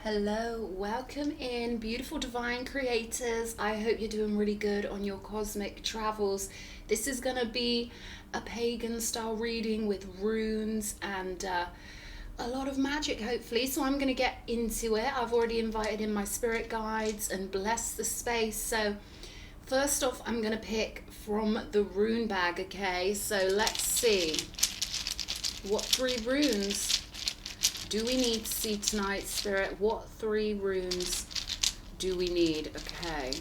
Hello, welcome in, beautiful divine creators. I hope you're doing really good on your cosmic travels. This is going to be a pagan style reading with runes and a lot of magic, hopefully. So I'm going to get into it. I've already invited in my spirit guides and blessed the space. So first off, I'm going to pick from the rune bag, okay? So let's see. What 3 runes do we need to see tonight, Spirit? What 3 runes do we need? Okay.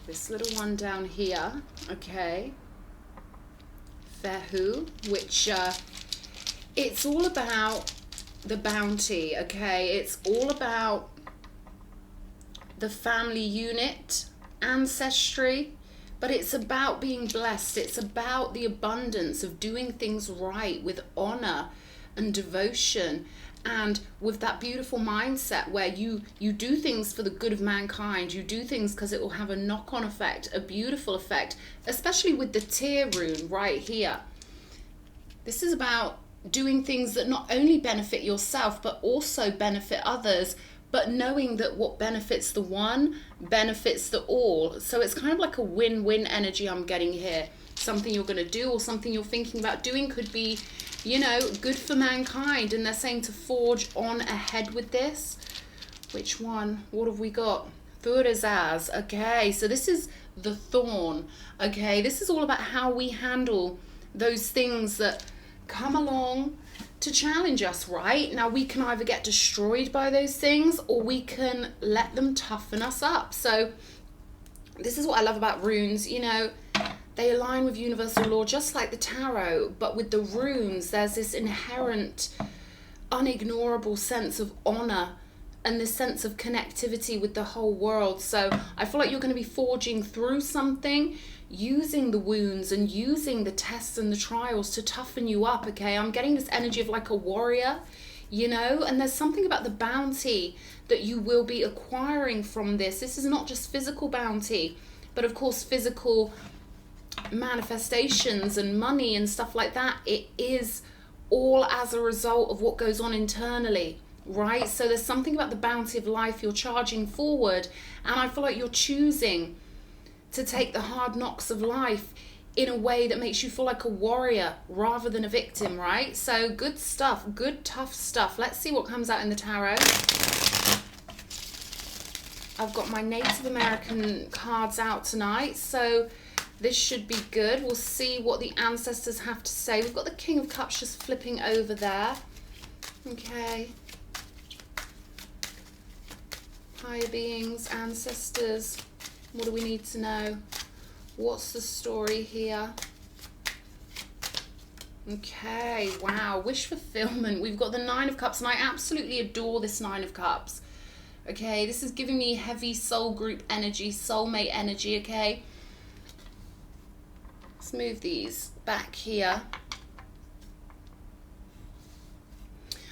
This little one down here. Okay. Fehu, which it's all about the bounty, okay? It's all about the family unit, ancestry, but it's about being blessed. It's about the abundance of doing things right with honor and devotion, and with that beautiful mindset where you do things for the good of mankind. You do things because it will have a knock-on effect, a beautiful effect, especially with the tear rune right here. This is about doing things that not only benefit yourself but also benefit others, but knowing that what benefits the one benefits the all. So it's kind of like a win-win energy I'm getting here. Something you're going to do or something you're thinking about doing could be, you know, good for mankind, and they're saying to forge on ahead with this. Which one? What have we got? Thurazaz. Okay, so this is the thorn. Okay, this is all about how we handle those things that come along to challenge us, right? Now, we can either get destroyed by those things or we can let them toughen us up. So this is what I love about runes, you know. They align with universal law just like the tarot, but with the runes there's this inherent, unignorable sense of honor and this sense of connectivity with the whole world. So I feel like you're going to be forging through something, using the wounds and using the tests and the trials to toughen you up, okay? I'm getting this energy of like a warrior, you know, and there's something about the bounty that you will be acquiring from this. This is not just physical bounty, but of course physical manifestations and money and stuff like that. It is all as a result of what goes on internally, right? So there's something about the bounty of life you're charging forward, and I feel like you're choosing to take the hard knocks of life in a way that makes you feel like a warrior rather than a victim, right? So good stuff, good tough stuff. Let's see what comes out in the tarot. I've got my Native American cards out tonight, so this should be good. We'll see what the ancestors have to say. We've got the King of Cups just flipping over there. Okay. Higher beings, ancestors. What do we need to know? What's the story here? Okay, wow. Wish fulfillment. We've got the 9 of Cups, and I absolutely adore this 9 of Cups. Okay, this is giving me heavy soul group energy, soulmate energy, okay? Let's move these back here.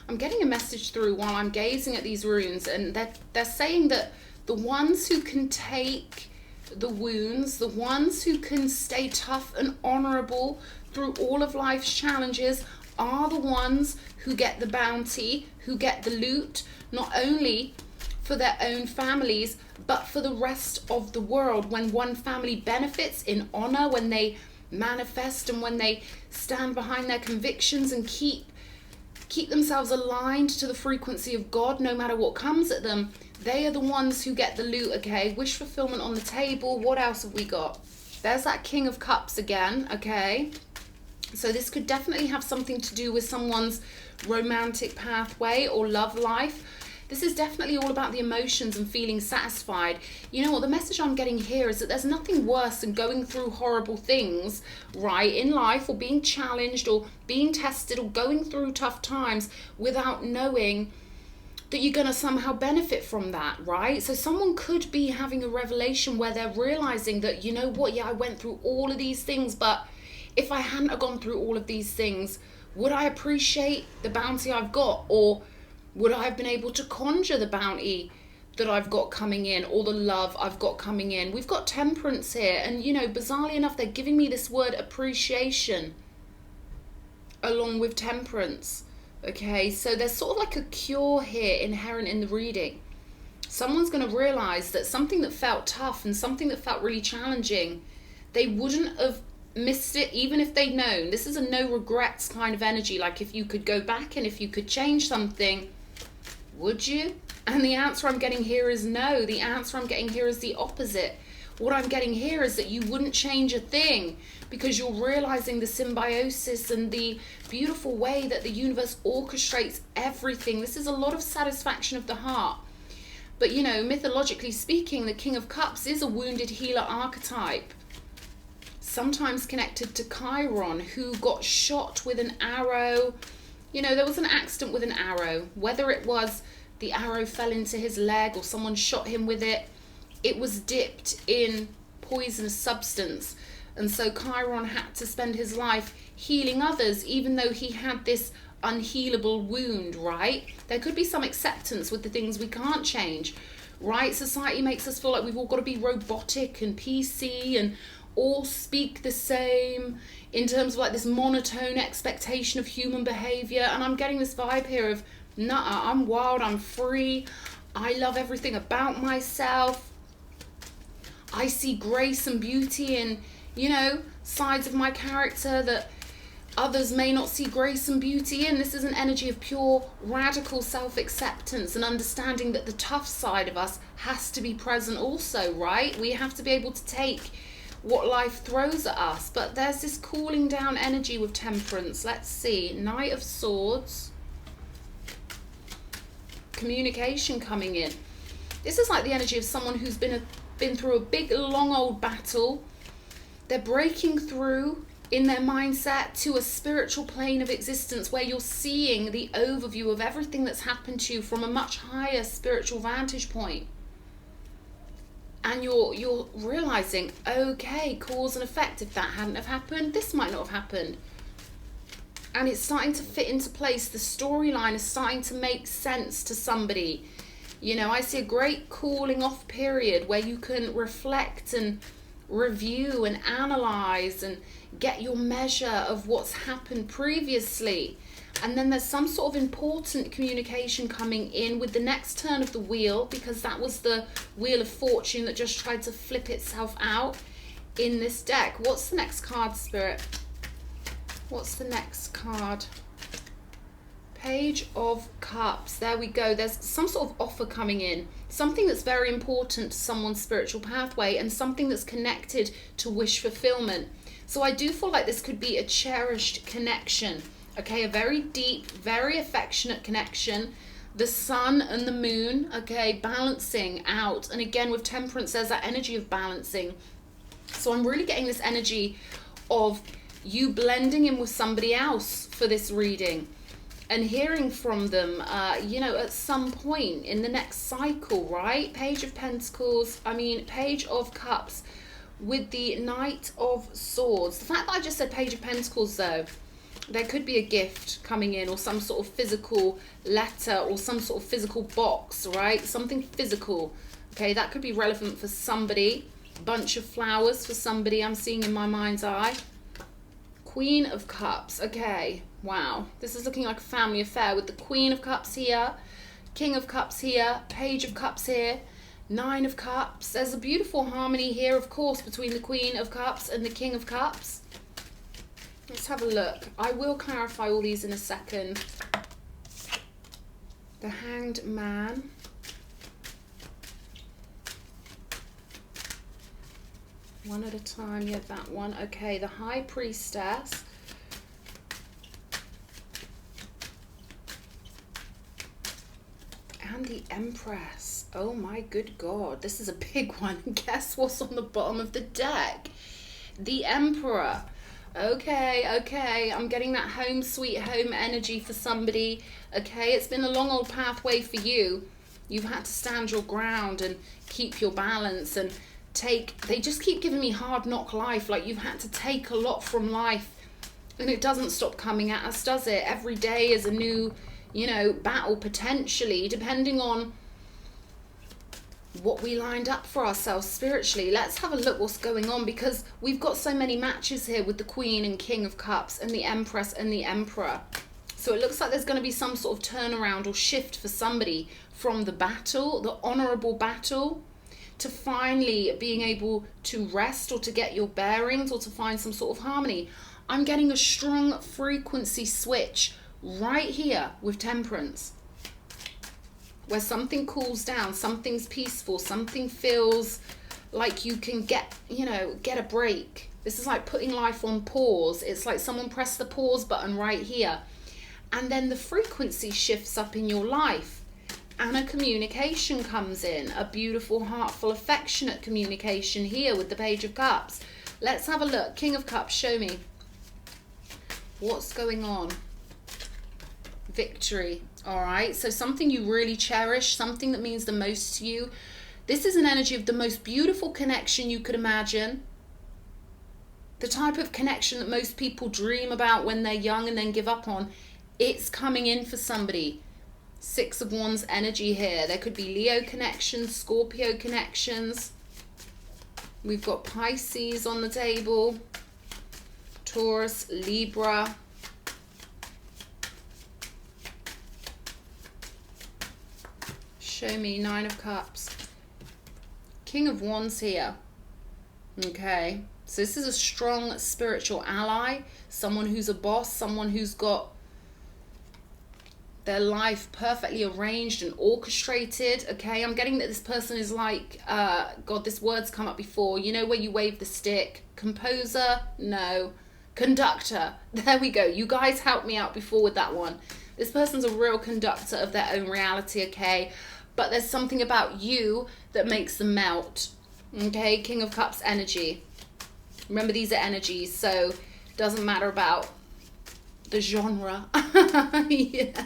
I'm getting a message through while I'm gazing at these runes, and they're saying that the ones who can take the wounds, the ones who can stay tough and honorable through all of life's challenges are the ones who get the bounty, who get the loot, not only for their own families, but for the rest of the world. When one family benefits in honor, when they manifest and when they stand behind their convictions and keep themselves aligned to the frequency of God no matter what comes at them, they are the ones who get the loot, okay? Wish fulfillment on the table. What else have we got? There's that King of Cups again, okay? So this could definitely have something to do with someone's romantic pathway or love life. This is definitely all about the emotions and feeling satisfied. You know what, the message I'm getting here is that there's nothing worse than going through horrible things, right, in life, or being challenged or being tested or going through tough times without knowing that you're going to somehow benefit from that, right? So someone could be having a revelation where they're realizing that, you know what, yeah, I went through all of these things, but if I hadn't have gone through all of these things, would I appreciate the bounty I've got? Or would I have been able to conjure the bounty that I've got coming in, or the love I've got coming in? We've got Temperance here, and you know, bizarrely enough, they're giving me this word appreciation along with Temperance. Okay, so there's sort of like a cure here inherent in the reading. Someone's going to realize that something that felt tough and something that felt really challenging, they wouldn't have missed it even if they'd known. This is a no regrets kind of energy. Like, if you could go back and if you could change something, would you? And the answer I'm getting here is no. The answer I'm getting here is the opposite. What I'm getting here is that you wouldn't change a thing because you're realizing the symbiosis and the beautiful way that the universe orchestrates everything. This is a lot of satisfaction of the heart. But, you know, mythologically speaking, the King of Cups is a wounded healer archetype, sometimes connected to Chiron, who got shot with an arrow. You know, there was an accident with an arrow. Whether it was the arrow fell into his leg or someone shot him with it, it was dipped in poisonous substance. And so Chiron had to spend his life healing others, even though he had this unhealable wound, right? There could be some acceptance with the things we can't change, right? Society makes us feel like we've all got to be robotic and PC and all speak the same in terms of like this monotone expectation of human behavior. And I'm getting this vibe here of, nah, I'm wild, I'm free, I love everything about myself. I see grace and beauty in, you know, sides of my character that others may not see grace and beauty in. This is an energy of pure, radical self-acceptance and understanding that the tough side of us has to be present also, right? We have to be able to take what life throws at us. But there's this cooling down energy with Temperance. Let's see. Knight of Swords. Communication coming in. This is like the energy of someone who's been through a big, long old battle. They're breaking through in their mindset to a spiritual plane of existence where you're seeing the overview of everything that's happened to you from a much higher spiritual vantage point. And you're realizing, okay, cause and effect, if that hadn't have happened, this might not have happened. And it's starting to fit into place. The storyline is starting to make sense to somebody. You know, I see a great cooling off period where you can reflect and review and analyze and get your measure of what's happened previously. And then there's some sort of important communication coming in with the next turn of the wheel, because that was the Wheel of Fortune that just tried to flip itself out in this deck. What's the next card, Spirit? What's the next card? Page of Cups. There we go. There's some sort of offer coming in. Something that's very important to someone's spiritual pathway and something that's connected to wish fulfillment. So I do feel like this could be a cherished connection. Okay, a very deep, very affectionate connection. The sun and the moon, okay, balancing out. And again, with Temperance, there's that energy of balancing. So I'm really getting this energy of you blending in with somebody else for this reading and hearing from them, you know, at some point in the next cycle, right? Page of Pentacles, Page of Cups with the Knight of Swords. The fact that I just said Page of Pentacles, though, there could be a gift coming in or some sort of physical letter or some sort of physical box, right? Something physical, okay? That could be relevant for somebody. Bunch of flowers for somebody I'm seeing in my mind's eye. Queen of Cups, okay. Wow, this is looking like a family affair with the Queen of Cups here, King of Cups here, Page of Cups here, Nine of Cups. There's a beautiful harmony here, of course, between the Queen of Cups and the King of Cups. Let's have a look. I will clarify all these in a second. The Hanged Man. One at a time, yeah, that one. Okay, the High Priestess. And the Empress. Oh my good God, this is a big one. Guess what's on the bottom of the deck? The Emperor. Okay, I'm getting that home sweet home energy for somebody. Okay, it's been a long old pathway for you. You've had to stand your ground and keep your balance and they just keep giving me hard knock life, like you've had to take a lot from life, and it doesn't stop coming at us, does it? Every day is a new, you know, battle potentially, depending on what we lined up for ourselves spiritually. Let's have a look what's going on, because we've got so many matches here with the Queen and King of Cups and the Empress and the Emperor. So it looks like there's going to be some sort of turnaround or shift for somebody from the battle, the honorable battle, to finally being able to rest or to get your bearings or to find some sort of harmony. I'm getting a strong frequency switch right here with Temperance, where something cools down, something's peaceful, something feels like you can get, you know, get a break. This is like putting life on pause. It's like someone pressed the pause button right here. And then the frequency shifts up in your life and a communication comes in, a beautiful, heartful, affectionate communication here with the Page of Cups. Let's have a look. King of Cups, show me. What's going on? Victory. All right. So something you really cherish, something that means the most to you. This is an energy of the most beautiful connection you could imagine. The type of connection that most people dream about when they're young and then give up on. It's coming in for somebody. Six of Wands energy here. There could be Leo connections, Scorpio connections. We've got Pisces on the table. Taurus, Libra. Show me, Nine of Cups. King of Wands here. Okay. So this is a strong spiritual ally. Someone who's a boss. Someone who's got their life perfectly arranged and orchestrated. Okay, I'm getting that this person is like, God, this word's come up before. You know where you wave the stick? Composer? No. Conductor. There we go. You guys helped me out before with that one. This person's a real conductor of their own reality, okay? But there's something about you that makes them melt. Okay, King of Cups energy. Remember, these are energies, so it doesn't matter about the genre. You know?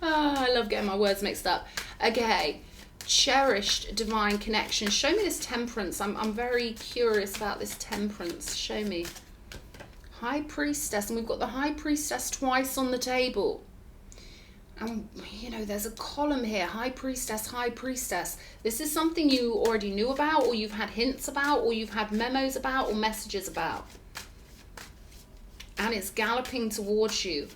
Oh, I love getting my words mixed up. Okay, cherished divine connection. Show me this Temperance. I'm very curious about this Temperance. Show me. High Priestess, and we've got the High Priestess twice on the table. And, you know, there's a column here, High Priestess, High Priestess. This is something you already knew about, or you've had hints about, or you've had memos about, or messages about. And it's galloping towards you.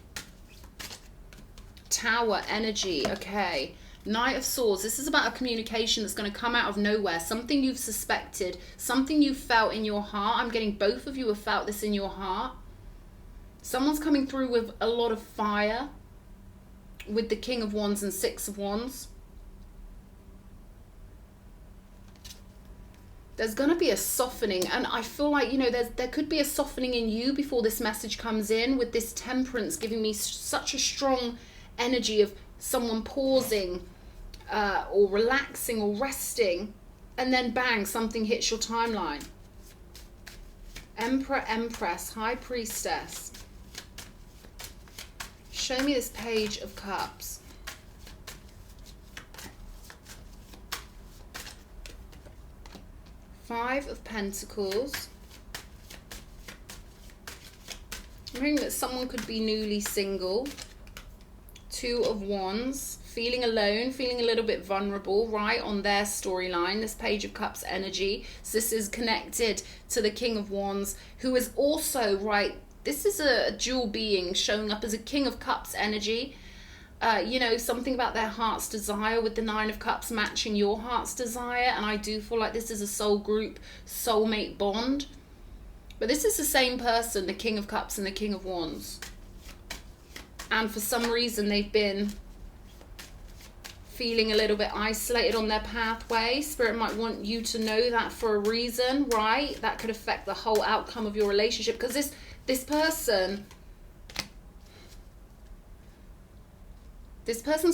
Tower energy, okay. Knight of Swords, this is about a communication that's going to come out of nowhere. Something you've suspected, something you felt in your heart. I'm getting both of you have felt this in your heart. Someone's coming through with a lot of fire. With the King of Wands and Six of Wands. There's going to be a softening, and I feel like, you know, there could be a softening in you before this message comes in, with this Temperance giving me such a strong energy of someone pausing or relaxing or resting, and then bang, something hits your timeline. Emperor, Empress, High Priestess. Show me this Page of Cups. Five of Pentacles. I'm hearing that someone could be newly single. Two of Wands. Feeling alone, feeling a little bit vulnerable, right, on their storyline. This Page of Cups energy. So this is connected to the King of Wands, who is also, right, this is a dual being showing up as a King of Cups energy. You know, something about their heart's desire, with the Nine of Cups matching your heart's desire. And I do feel like this is a soul group, soulmate bond. But this is the same person, the King of Cups and the King of Wands. And for some reason they've been feeling a little bit isolated on their pathway. Spirit might want you to know that for a reason, right? That could affect the whole outcome of your relationship. Because this person's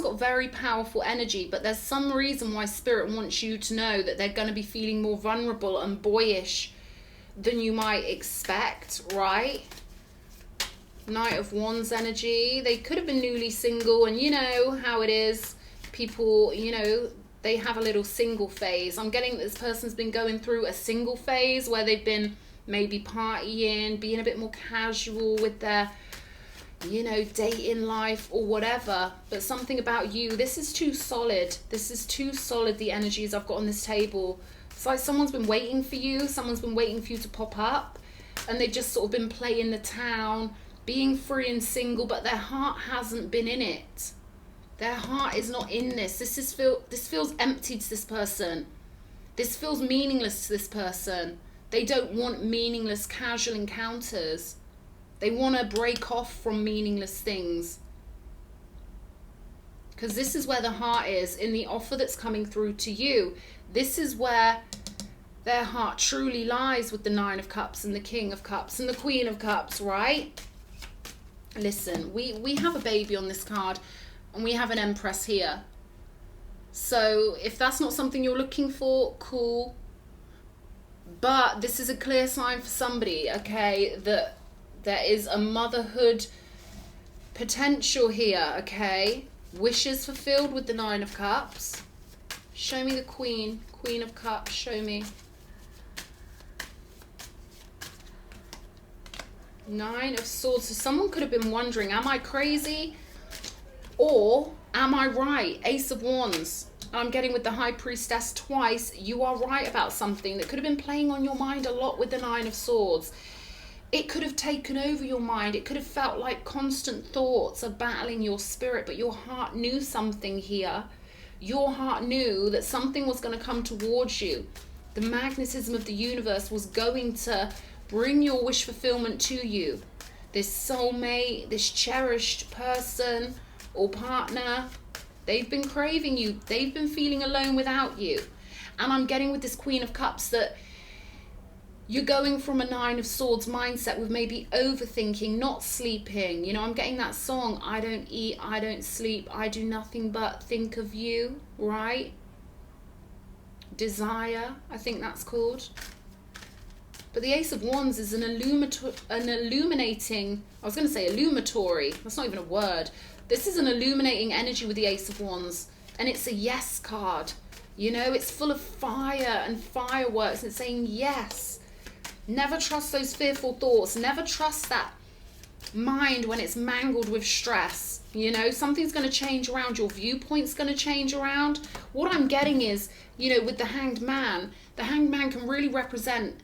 got very powerful energy, but there's some reason why Spirit wants you to know that they're going to be feeling more vulnerable and boyish than you might expect, right? Knight of Wands energy. They could have been newly single, and you know how it is. People, you know, they have a little single phase. I'm getting that this person's been going through a single phase where they've been maybe partying, being a bit more casual with their, you know, dating life or whatever. But something about you, this is too solid. This is too solid, the energies I've got on this table. It's like someone's been waiting for you. Someone's been waiting for you to pop up. And they've just sort of been playing the town, being free and single, but their heart hasn't been in it. Their heart is not in this. This feels empty to this person. This feels meaningless to this person. They don't want meaningless casual encounters. They want to break off from meaningless things. Because this is where the heart is in the offer that's coming through to you. This is where their heart truly lies, with the Nine of Cups and the King of Cups and the Queen of Cups, right? Listen, we have a baby on this card, and we have an Empress here. So if that's not something you're looking for, cool. But this is a clear sign for somebody, okay, that there is a motherhood potential here, okay? Wishes fulfilled with the Nine of Cups. Show me the Queen of Cups, show me. Nine of Swords. So someone could have been wondering, am I crazy? Or am I right? Ace of Wands. I'm getting with the High Priestess twice. You are right about something that could have been playing on your mind a lot with the Nine of Swords. It could have taken over your mind. It could have felt like constant thoughts are battling your spirit, but your heart knew something here. Your heart knew that something was going to come towards you. The magnetism of the universe was going to bring your wish fulfillment to you. This soulmate, this cherished person or partner, they've been craving you. They've been feeling alone without you. And I'm getting with this Queen of Cups that you're going from a Nine of Swords mindset with maybe overthinking, not sleeping. You know, I'm getting that song, I don't eat, I don't sleep, I do nothing but think of you, right? Desire, I think that's called. But the Ace of Wands is an illuminating, I was going to say illuminatory, that's not even a word. This is an illuminating energy with the Ace of Wands. And it's a yes card. You know, it's full of fire and fireworks. And it's saying yes. Never trust those fearful thoughts. Never trust that mind when it's mangled with stress. You know, something's going to change around. Your viewpoint's going to change around. What I'm getting is, you know, with the Hanged Man can really represent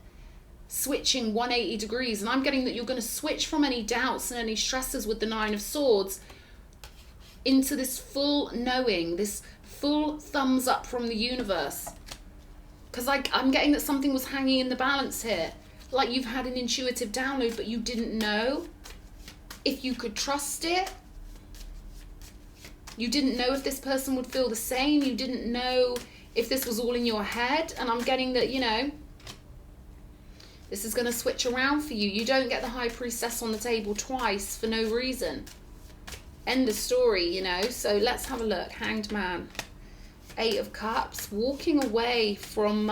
switching 180 degrees. And I'm getting that you're going to switch from any doubts and any stresses with the Nine of Swords into this full knowing, this full thumbs up from the universe. Because I'm getting that something was hanging in the balance here. Like you've had an intuitive download, but you didn't know if you could trust it. You didn't know if this person would feel the same. You didn't know if this was all in your head. And I'm getting that, you know, this is going to switch around for you. You don't get the High Priestess on the table twice for no reason. End of story, you know. So let's have a look. Hanged Man. Eight of Cups. Walking away from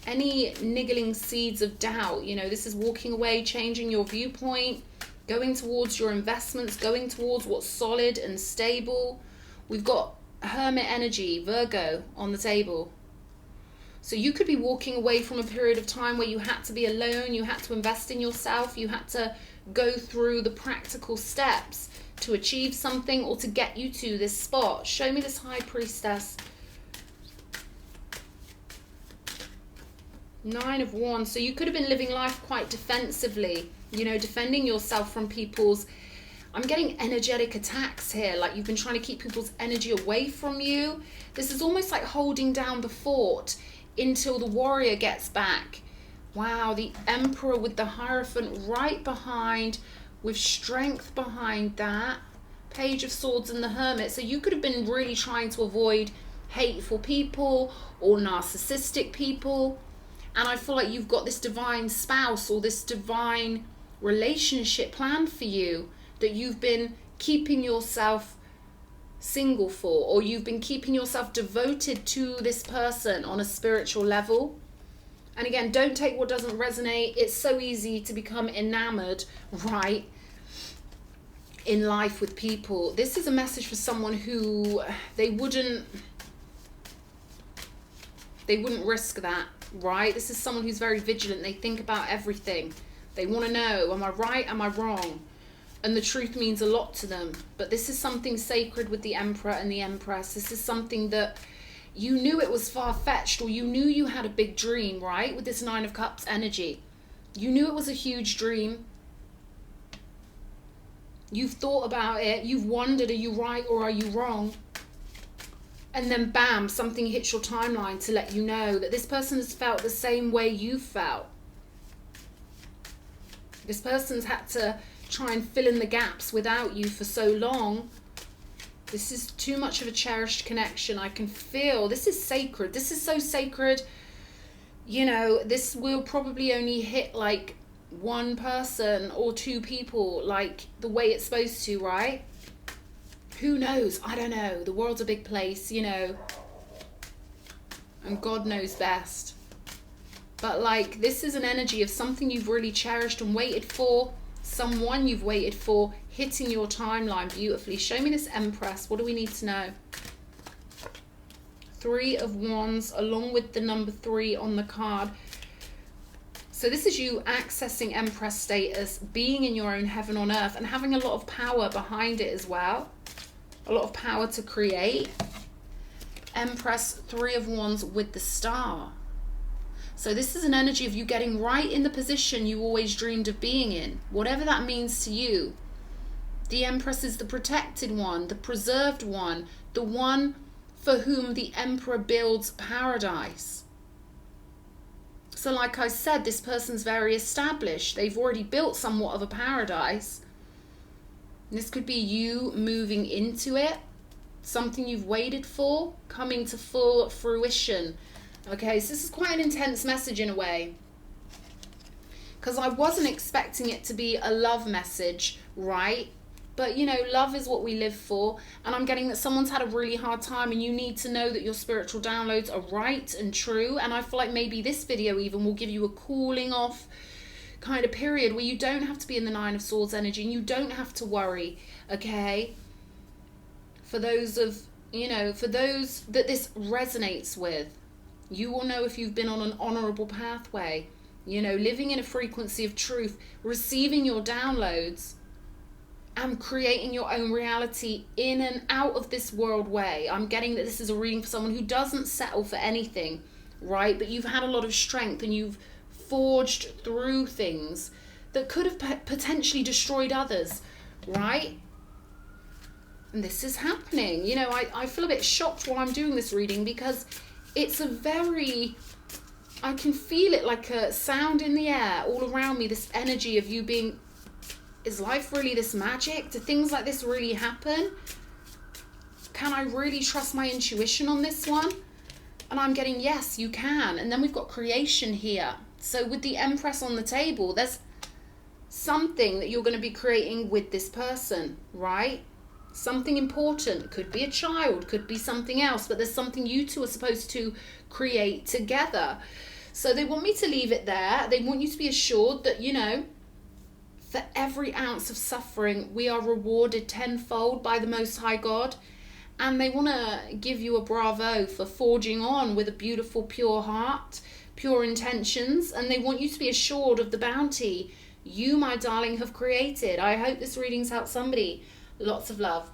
any niggling seeds of doubt. You know, this is walking away, changing your viewpoint, going towards your investments, going towards what's solid and stable. We've got Hermit energy, Virgo, on the table. So you could be walking away from a period of time where you had to be alone, you had to invest in yourself, you had to go through the practical steps to achieve something or to get you to this spot. Show me this High Priestess. Nine of Wands. So you could have been living life quite defensively, you know, defending yourself from people's, I'm getting energetic attacks here, like you've been trying to keep people's energy away from you. This is almost like holding down the fort until the warrior gets back. Wow, the Emperor with the Hierophant right behind, with strength behind that. Page of Swords and the Hermit. So you could have been really trying to avoid hateful people or narcissistic people. And I feel like you've got this divine spouse or this divine relationship planned for you that you've been keeping yourself single for, or you've been keeping yourself devoted to this person on a spiritual level. And again, don't take what doesn't resonate. It's so easy to become enamored, right, in life with people. This is a message for someone who they wouldn't risk that, right? This is someone who's very vigilant. They think about everything. They want to know, am I right, am I wrong? And the truth means a lot to them. But this is something sacred with the Emperor and the Empress. This is something that you knew it was far-fetched, or you knew you had a big dream, right? With this Nine of Cups energy. You knew it was a huge dream. You've thought about it. You've wondered, are you right or are you wrong? And then bam, something hits your timeline to let you know that this person has felt the same way you felt. This person's had to try and fill in the gaps without you for so long. This is too much of a cherished connection. I can feel this is sacred. This is so sacred. You know, this will probably only hit like one person or two people like the way it's supposed to, right? Who knows? I don't know. The world's a big place, you know, and God knows best. But like, this is an energy of something you've really cherished and waited for, someone you've waited for, hitting your timeline beautifully. Show me this Empress. What do we need to know? 3 of Wands along with the number 3 on the card. So this is you accessing Empress status, being in your own heaven on earth and having a lot of power behind it as well. A lot of power to create. Empress, 3 of Wands with the Star. So this is an energy of you getting right in the position you always dreamed of being in, whatever that means to you. The Empress is the protected one, the preserved one, the one for whom the Emperor builds paradise. So like I said, this person's very established. They've already built somewhat of a paradise. This could be you moving into it, something you've waited for, coming to full fruition. Okay, so this is quite an intense message in a way, because I wasn't expecting it to be a love message, right? But you know, love is what we live for, and I'm getting that someone's had a really hard time and you need to know that your spiritual downloads are right and true. And I feel like maybe this video even will give you a cooling off kind of period where you don't have to be in the 9 of Swords energy and you don't have to worry, okay? For those of, you know, for those that this resonates with, you will know if you've been on an honorable pathway, you know, living in a frequency of truth, receiving your downloads and creating your own reality in an out of this world way. I'm getting that this is a reading for someone who doesn't settle for anything, right? But you've had a lot of strength and you've forged through things that could have potentially destroyed others, right? And this is happening. You know, I feel a bit shocked while I'm doing this reading because it's a very, I can feel it like a sound in the air all around me, this energy of you being, is life really this magic? Do things like this really happen? Can I really trust my intuition on this one? And I'm getting, yes, you can. And then we've got creation here. So with the Empress on the table, there's something that you're going to be creating with this person, right? Something important. Could be a child, could be something else, but there's something you two are supposed to create together. So they want me to leave it there. They want you to be assured that, you know, for every ounce of suffering, we are rewarded tenfold by the Most High God. And they want to give you a bravo for forging on with a beautiful, pure heart, pure intentions. And they want you to be assured of the bounty you, my darling, have created. I hope this reading's helped somebody. Lots of love.